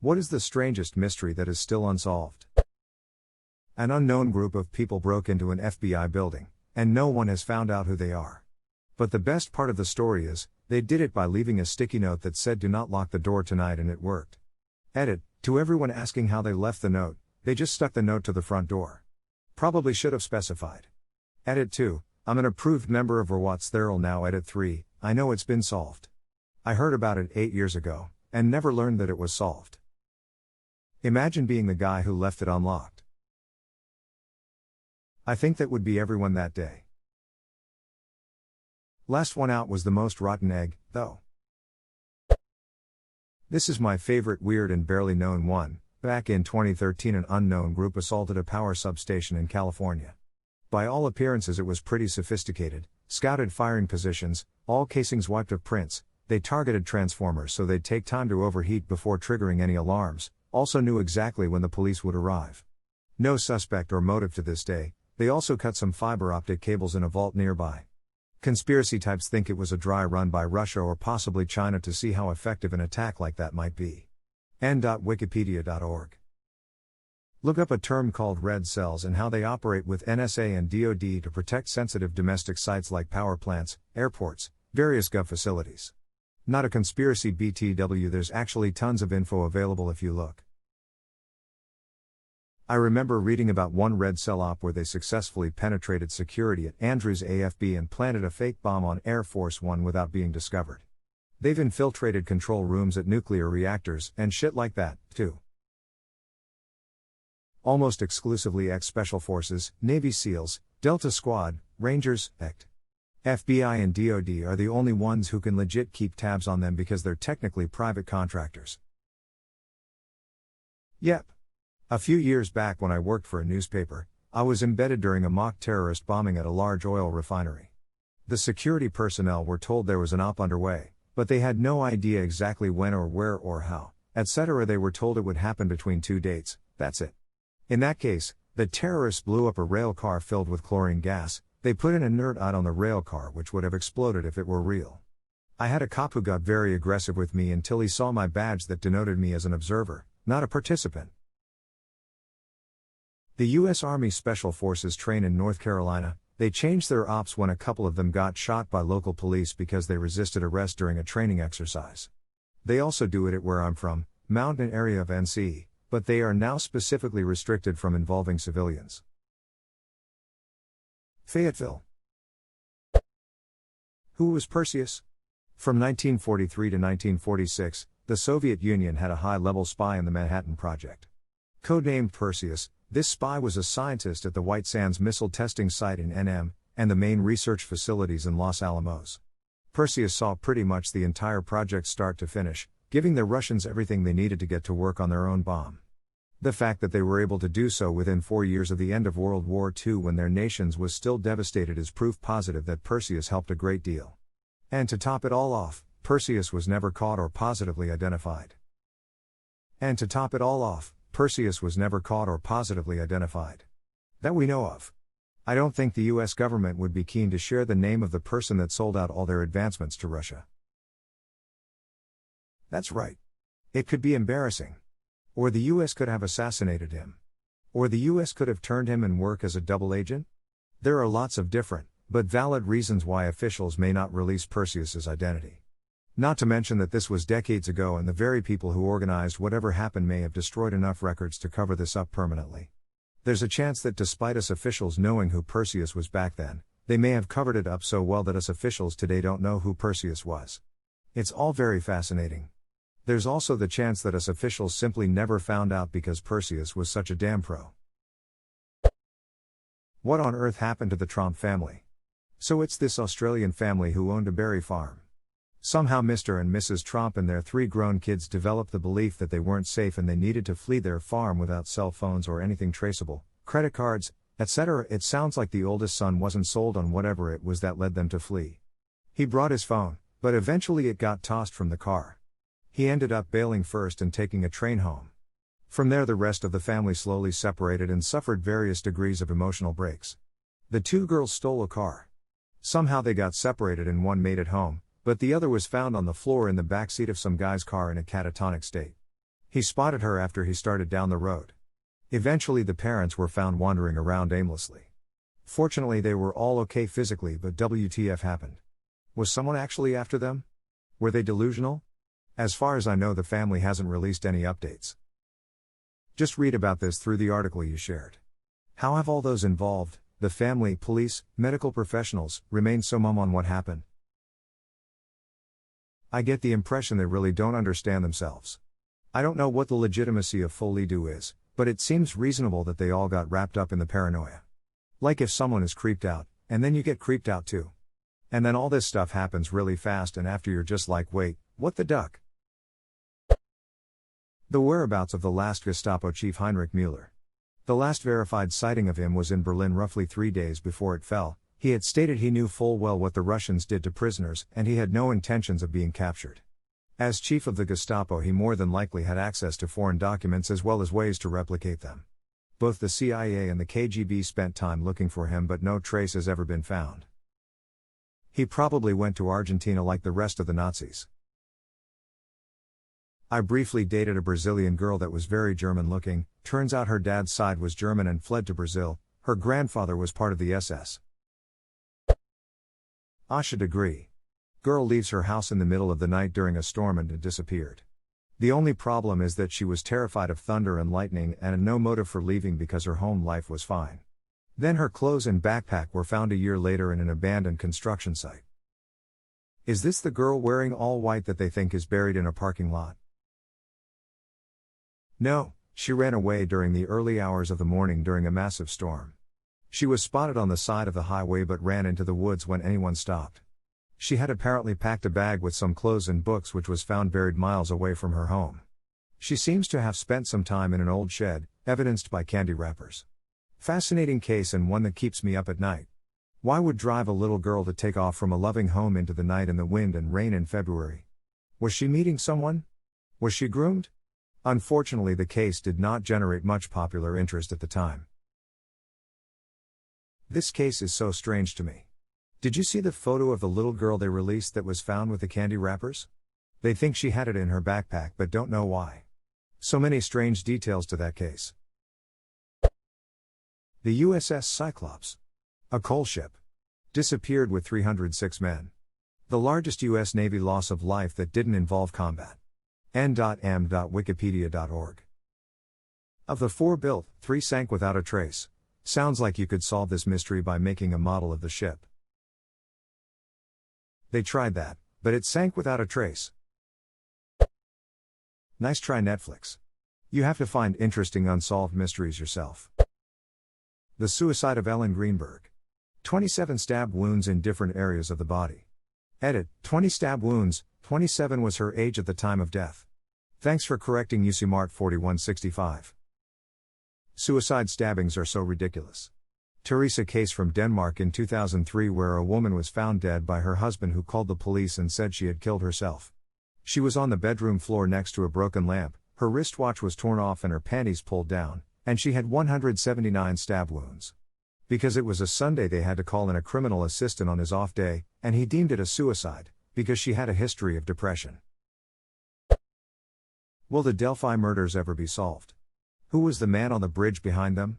What is the strangest mystery that is still unsolved? An unknown group of people broke into an FBI building, and no one has found out who they are. But the best part of the story is, they did it by leaving a sticky note that said "Do not lock the door tonight," and it worked. Edit: to everyone asking how they left the note, they just stuck the note to the front door. Probably should have specified. Edit 2, I'm an approved member of Rawat's Theral now. Edit 3, I know it's been solved. I heard about it 8 years ago, and never learned that it was solved. Imagine being the guy who left it unlocked. I think that would be everyone that day. Last one out was the most rotten egg, though. This is my favorite weird and barely known one. Back in 2013, an unknown group assaulted a power substation in California. By all appearances, it was pretty sophisticated, scouted firing positions, all casings wiped of prints. They targeted transformers so they'd take time to overheat before triggering any alarms, also knew exactly when the police would arrive. No suspect or motive to this day. They also cut some fiber optic cables in a vault nearby. Conspiracy types think it was a dry run by Russia or possibly China to see how effective an attack like that might be. n.wikipedia.org. Look up a term called red cells and how they operate with NSA and DoD to protect sensitive domestic sites like power plants, airports, various gov facilities. Not a conspiracy BTW, there's actually tons of info available if you look. I remember reading about one red cell op where they successfully penetrated security at Andrews AFB and planted a fake bomb on Air Force One without being discovered. They've infiltrated control rooms at nuclear reactors and shit like that, too. Almost exclusively ex-Special Forces, Navy SEALs, Delta Squad, Rangers, ECT. FBI and DoD are the only ones who can legit keep tabs on them because they're technically private contractors. Yep. A few years back when I worked for a newspaper, I was embedded during a mock terrorist bombing at a large oil refinery. The security personnel were told there was an op underway, but they had no idea exactly when or where or how, etc. They were told it would happen between 2 dates, that's it. In that case, the terrorists blew up a rail car filled with chlorine gas. They put an inert item on the rail car which would have exploded if it were real. I had a cop who got very aggressive with me until he saw my badge that denoted me as an observer, not a participant. The U.S. Army Special Forces train in North Carolina. They changed their ops when a couple of them got shot by local police because they resisted arrest during a training exercise. They also do it at where I'm from, mountain area of NC, but they are now specifically restricted from involving civilians. Fayetteville. Who was Perseus? From 1943 to 1946, the Soviet Union had a high-level spy in the Manhattan Project. Codenamed Perseus, this spy was a scientist at the White Sands Missile Testing Site in NM, and the main research facilities in Los Alamos. Perseus saw pretty much the entire project start to finish, giving the Russians everything they needed to get to work on their own bomb. The fact that they were able to do so within 4 years of the end of World War II when their nations was still devastated is proof positive that Perseus helped a great deal. And to top it all off, Perseus was never caught or positively identified. That we know of. I don't think the US government would be keen to share the name of the person that sold out all their advancements to Russia. That's right. It could be embarrassing. Or the US could have assassinated him. Or the US could have turned him and work as a double agent. There are lots of different, but valid reasons why officials may not release Perseus's identity. Not to mention that this was decades ago and the very people who organized whatever happened may have destroyed enough records to cover this up permanently. There's a chance that despite us officials knowing who Perseus was back then, they may have covered it up so well that us officials today don't know who Perseus was. It's all very fascinating. There's also the chance that us officials simply never found out because Perseus was such a damn pro. What on earth happened to the Tromp family? So it's this Australian family who owned a berry farm. Somehow Mr. and Mrs. Tromp and their 3 grown kids developed the belief that they weren't safe and they needed to flee their farm without cell phones or anything traceable, credit cards, etc. It sounds like the oldest son wasn't sold on whatever it was that led them to flee. He brought his phone, but eventually it got tossed from the car. He ended up bailing first and taking a train home. From there the rest of the family slowly separated and suffered various degrees of emotional breaks. The 2 girls stole a car. Somehow they got separated and one made it home, but the other was found on the floor in the backseat of some guy's car in a catatonic state. He spotted her after he started down the road. Eventually the parents were found wandering around aimlessly. Fortunately they were all okay physically, but WTF happened? Was someone actually after them? Were they delusional? As far as I know, the family hasn't released any updates. Just read about this through the article you shared. How have all those involved, the family, police, medical professionals, remained so mum on what happened? I get the impression they really don't understand themselves. I don't know what the legitimacy of full do is, but it seems reasonable that they all got wrapped up in the paranoia. Like if someone is creeped out, and then you get creeped out too. And then all this stuff happens really fast, and after you're just like, wait, what the duck? The whereabouts of the last Gestapo chief Heinrich Müller. The last verified sighting of him was in Berlin roughly 3 days before it fell. He had stated he knew full well what the Russians did to prisoners, and he had no intentions of being captured. As chief of the Gestapo, he more than likely had access to foreign documents as well as ways to replicate them. Both the CIA and the KGB spent time looking for him, but no trace has ever been found. He probably went to Argentina like the rest of the Nazis. I briefly dated a Brazilian girl that was very German looking. Turns out her dad's side was German and fled to Brazil. Her grandfather was part of the SS. Asha degree. Girl leaves her house in the middle of the night during a storm and disappeared. The only problem is that she was terrified of thunder and lightning and had no motive for leaving because her home life was fine. Then her clothes and backpack were found a year later in an abandoned construction site. Is this the girl wearing all white that they think is buried in a parking lot? No, she ran away during the early hours of the morning during a massive storm. She was spotted on the side of the highway but ran into the woods when anyone stopped. She had apparently packed a bag with some clothes and books, which was found buried miles away from her home. She seems to have spent some time in an old shed, evidenced by candy wrappers. Fascinating case, and one that keeps me up at night. Why would drive a little girl to take off from a loving home into the night in the wind and rain in February? Was she meeting someone? Was she groomed? Unfortunately, the case did not generate much popular interest at the time. This case is so strange to me. Did you see the photo of the little girl they released that was found with the candy wrappers? They think she had it in her backpack but don't know why. So many strange details to that case. The USS Cyclops. A coal ship. Disappeared with 306 men. The largest U.S. Navy loss of life that didn't involve combat. n.m.wikipedia.org. Of the 4 built, 3 sank without a trace. Sounds like you could solve this mystery by making a model of the ship. They tried that, but it sank without a trace. Nice try, Netflix. You have to find interesting unsolved mysteries yourself. The suicide of Ellen Greenberg. 27 stab wounds in different areas of the body. Edit, 20 stab wounds, 27 was her age at the time of death. Thanks for correcting UCMart 4165. Suicide stabbings are so ridiculous. Teresa case from Denmark in 2003, where a woman was found dead by her husband, who called the police and said she had killed herself. She was on the bedroom floor next to a broken lamp, her wristwatch was torn off and her panties pulled down, and she had 179 stab wounds. Because it was a Sunday, they had to call in a criminal assistant on his off day, and he deemed it a suicide, because she had a history of depression. Will the Delphi murders ever be solved? Who was the man on the bridge behind them?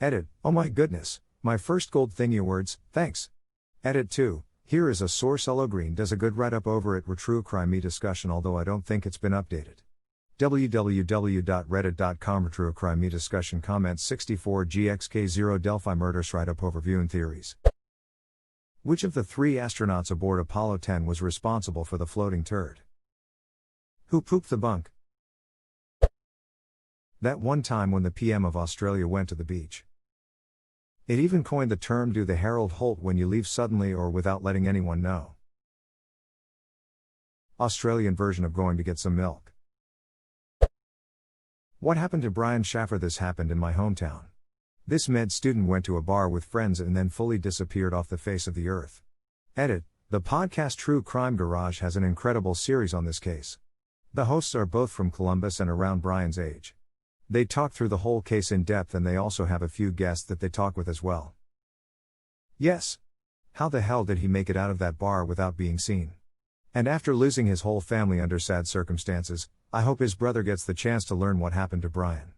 Edit, oh my goodness, my first gold thingy awards, thanks. Edit 2, here is a source. Elo Green does a good write-up over at True Crime discussion, although I don't think it's been updated. www.reddit.com True Crime discussion comments 64 GXK0 Delphi murders write-up overview and theories. Which of the 3 astronauts aboard Apollo 10 was responsible for the floating turd? Who pooped the bunk? That one time when the PM of Australia went to the beach. It even coined the term "do the Harold Holt" when you leave suddenly or without letting anyone know. Australian version of going to get some milk. What happened to Brian Schaffer? This happened in my hometown. This med student went to a bar with friends and then fully disappeared off the face of the earth. Edit, the podcast True Crime Garage has an incredible series on this case. The hosts are both from Columbus and around Brian's age. They talk through the whole case in depth, and they also have a few guests that they talk with as well. Yes. How the hell did he make it out of that bar without being seen? And after losing his whole family under sad circumstances, I hope his brother gets the chance to learn what happened to Brian.